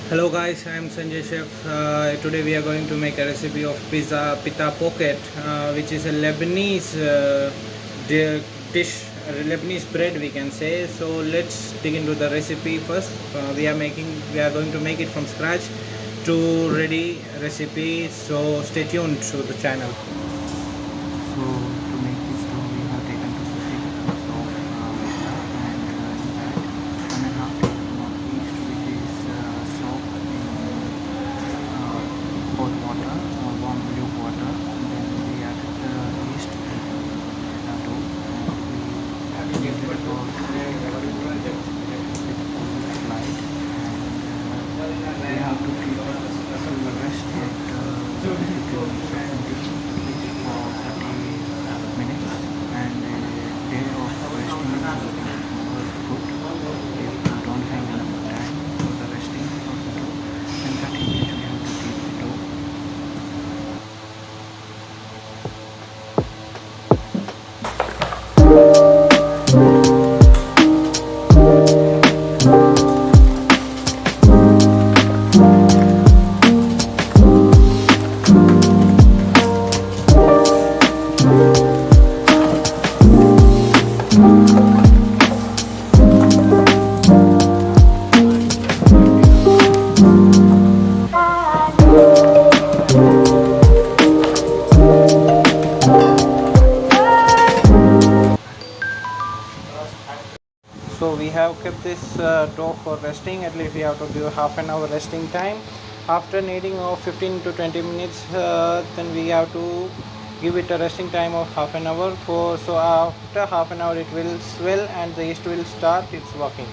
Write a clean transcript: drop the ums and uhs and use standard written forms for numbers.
Hello guys, I am Sanjay Chef. Today we are going to make a recipe of pita pocket, which is a Lebanese dish, Lebanese bread we can say. So let's dig into the recipe first. We are going to make it from scratch to ready recipe. So stay tuned to the channel. So to make this dough, we have taken 250 grams of maida, and in that 1.5 teaspoon of yeast, which is soaked in hot water or warm lukewater. Then we added the yeast to the maida dough, and we kneaded about 15 to 20 minutes with full light, and we have to keep it to rest at between 20 at least for 30 minutes, and a day of resting will be more good. If you don't have enough time for the resting of the dough, then 30 minutes we have to keep the dough. So we have kept this dough for resting. At least we have to give half an hour resting time. After kneading of 15 to 20 minutes, then we have to give it a resting time of half an hour. So after half an hour it will swell and the yeast will start its working.